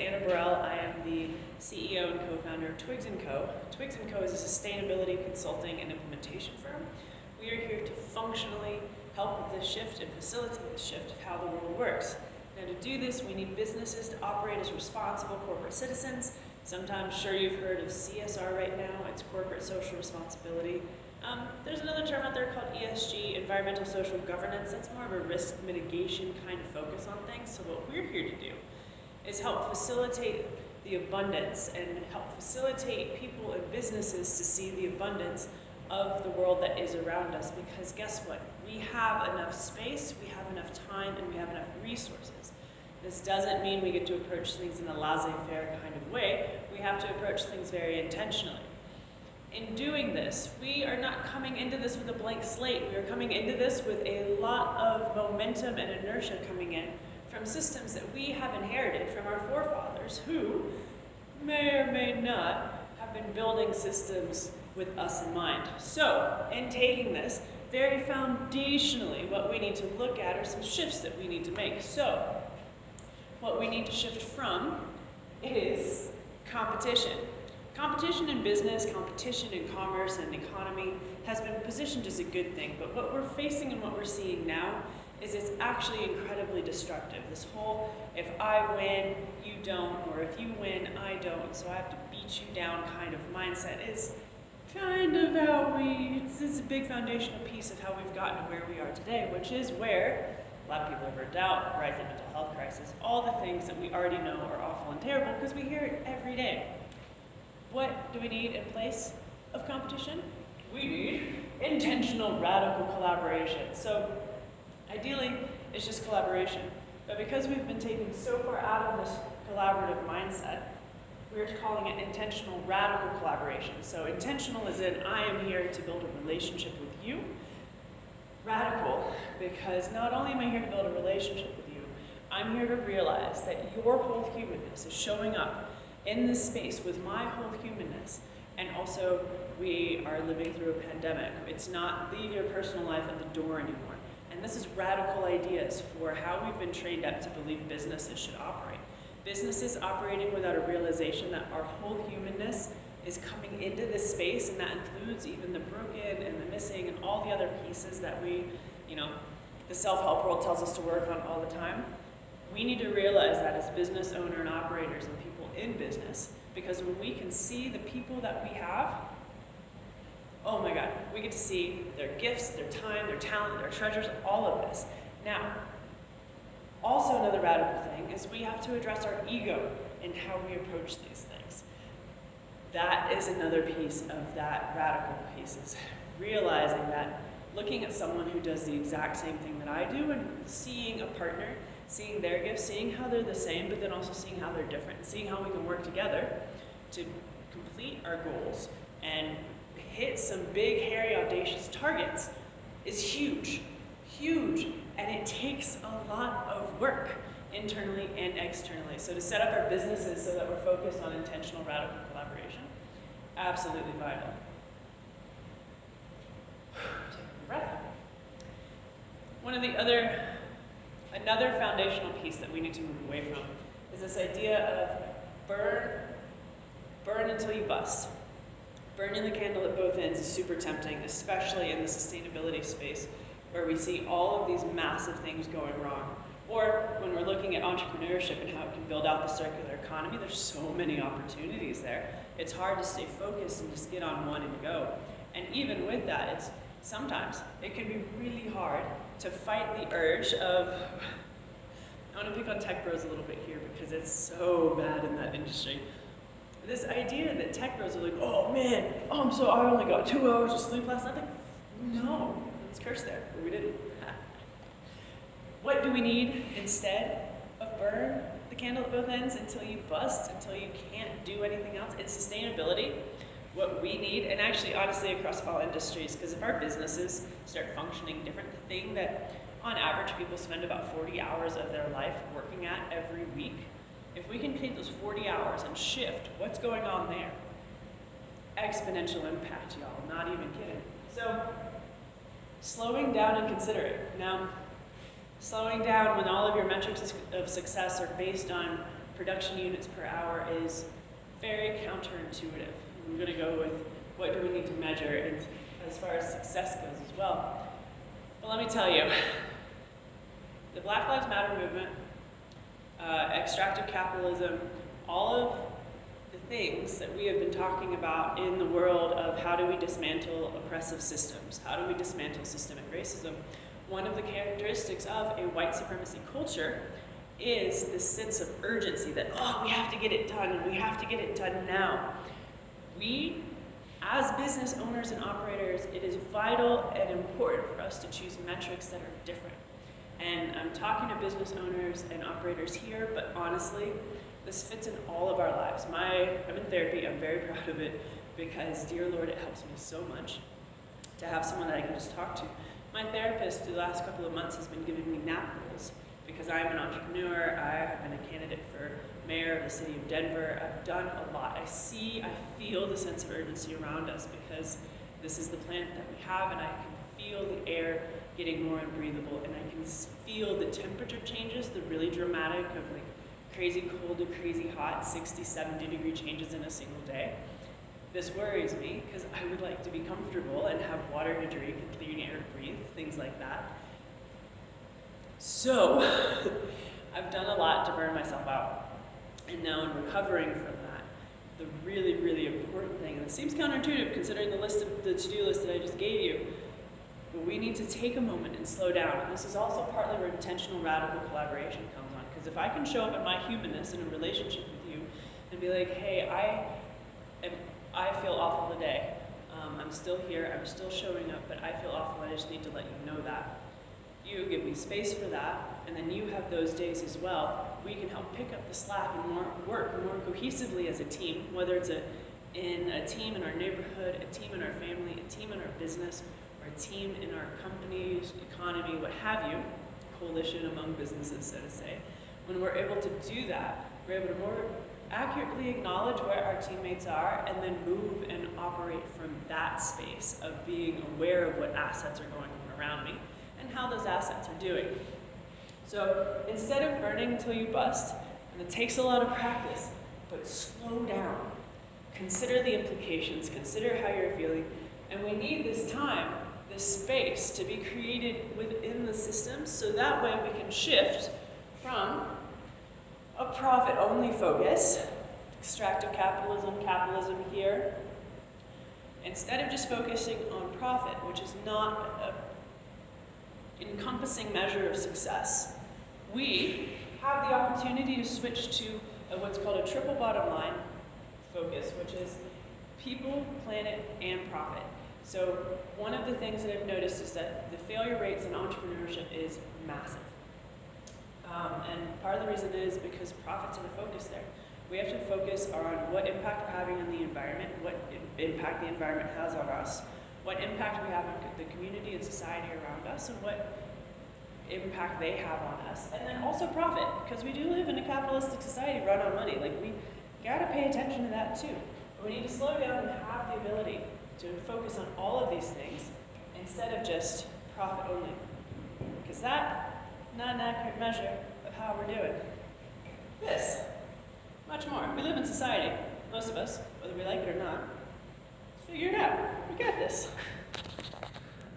I am the CEO and co-founder of Twigs & Co. Twigs & Co. is a sustainability consulting and implementation firm. We are here to functionally help with this shift and facilitate the shift of how the world works. Now, to do this, we need businesses to operate as responsible corporate citizens. Sometimes, sure, you've heard of CSR right now. It's corporate social responsibility. There's another term out there called ESG, environmental social governance. That's more of a risk mitigation kind of focus on things. So what we're here to do is help facilitate the abundance and help facilitate people and businesses to see the abundance of the world that is around us, because guess what? We have enough space, we have enough time, and we have enough resources. This doesn't mean we get to approach things in a laissez-faire kind of way. We have to approach things very intentionally. In doing this, we are not coming into this with a blank slate. We are coming into this with a lot of momentum and inertia coming in from systems that we have inherited from our forefathers, who may or may not have been building systems with us in mind. So, in taking this, very foundationally, what we need to look at are some shifts that we need to make. So, what we need to shift from is competition. Competition in business, competition in commerce and economy has been positioned as a good thing, but what we're facing and what we're seeing now is it's actually incredibly destructive. This whole, if I win, you don't, or if you win, I don't, so I have to beat you down kind of mindset is kind of how it's a big foundational piece of how we've gotten to where we are today, which is where a lot of people are burnt out, rising mental health crisis, all the things that we already know are awful and terrible because we hear it every day. What do we need in place of competition? We need intentional, radical collaboration. So ideally, it's just collaboration. But because we've been taken so far out of this collaborative mindset, we're calling it intentional, radical collaboration. So intentional is in, I am here to build a relationship with you. Radical, because not only am I here to build a relationship with you, I'm here to realize that your whole humanness is showing up in this space with my whole humanness. And also, we are living through a pandemic. It's not leave your personal life at the door anymore. And this is radical ideas for how we've been trained up to believe businesses should operate. Businesses operating without a realization that our whole humanness is coming into this space, and that includes even the broken and the missing and all the other pieces that we, the self-help world tells us to work on all the time. We need to realize that as business owner and operators and people in business, because when we can see the people that we have, oh my God, we get to see their gifts, their time, their talent, their treasures, all of this. Now, also another radical thing is we have to address our ego and how we approach these things. That is another piece of that radical piece, is realizing that looking at someone who does the exact same thing that I do and seeing a partner, seeing their gifts, seeing how they're the same, but then also seeing how they're different, and seeing how we can work together to complete our goals and hit some big, hairy, audacious targets is huge, huge, and it takes a lot of work internally and externally. So to set up our businesses so that we're focused on intentional, radical collaboration, absolutely vital. Take a breath. Another foundational piece that we need to move away from is this idea of burn until you bust. Burning the candle at both ends is super tempting, especially in the sustainability space, where we see all of these massive things going wrong. Or when we're looking at entrepreneurship and how it can build out the circular economy, there's so many opportunities there. It's hard to stay focused and just get on one and go. And even with that, sometimes it can be really hard to fight the urge of, I want to pick on tech bros a little bit here because it's so bad in that industry. This idea that tech bros are like, oh man, I only got 2 hours of sleep last night. No, let's curse there, or we didn't. What do we need instead of burn the candle at both ends until you bust, until you can't do anything else? It's sustainability. What we need, and actually honestly across all industries, because if our businesses start functioning different, the thing that on average people spend about 40 hours of their life working at every week, if we can take those 40 hours and shift what's going on there, exponential impact, y'all, not even kidding. So, slowing down and considering. Now, slowing down when all of your metrics of success are based on production units per hour is very counterintuitive. We're going to go with what do we need to measure and as far as success goes as well. But let me tell you, the Black Lives Matter movement, extractive capitalism, all of the things that we have been talking about in the world of how do we dismantle oppressive systems, how do we dismantle systemic racism, one of the characteristics of a white supremacy culture is this sense of urgency that, oh, we have to get it done, and we have to get it done now. We, as business owners and operators, it is vital and important for us to choose metrics that are different. And I'm talking to business owners and operators here, but honestly, this fits in all of our lives. I'm in therapy, I'm very proud of it, because dear Lord, it helps me so much to have someone that I can just talk to. My therapist the last couple of months has been giving me nap rules, because I'm an entrepreneur, I have been a candidate for mayor of the city of Denver. I've done a lot. I feel the sense of urgency around us because this is the planet that we have, and I can feel the air getting more unbreathable, and I can feel the temperature changes, the really dramatic of like crazy cold to crazy hot, 60, 70 degree changes in a single day. This worries me because I would like to be comfortable and have water to drink and clean air to breathe, things like that. So, I've done a lot to burn myself out, and now I'm recovering from that. The really, really important thing, and it seems counterintuitive considering the to-do list that I just gave you, but we need to take a moment and slow down. And this is also partly where intentional radical collaboration comes on, because if I can show up in my humanness in a relationship with you and be like, hey, I feel awful today. I'm still here, I'm still showing up, but I feel awful, I just need to let you know that. You give me space for that, and then you have those days as well. We can help pick up the slack and work more cohesively as a team, whether it's in a team in our neighborhood, a team in our family, a team in our business, or a team in our company's economy, what have you, coalition among businesses, so to say. When we're able to do that, we're able to more accurately acknowledge where our teammates are and then move and operate from that space of being aware of what assets are going on around me and how those assets are doing. So instead of burning until you bust, and it takes a lot of practice, but slow down. Consider the implications, consider how you're feeling, and we need this time, this space to be created within the system so that way we can shift from a profit-only focus, extractive capitalism here, instead of just focusing on profit, which is not an encompassing measure of success. We have the opportunity to switch to what's called a triple bottom line focus, which is people, planet, and profit. So one of the things that I've noticed is that the failure rates in entrepreneurship is massive. And part of the reason is because profits are the focus there. We have to focus on what impact we're having on the environment, what impact the environment has on us, what impact we have on the community and society around us, and what impact they have on us. And then also profit, because we do live in a capitalistic society run on money. Like, we gotta pay attention to that too. But we need to slow down and have the ability to focus on all of these things instead of just profit only. Because that's not an accurate measure of how we're doing. This, much more. We live in society, most of us, whether we like it or not. Figure it out. We got this.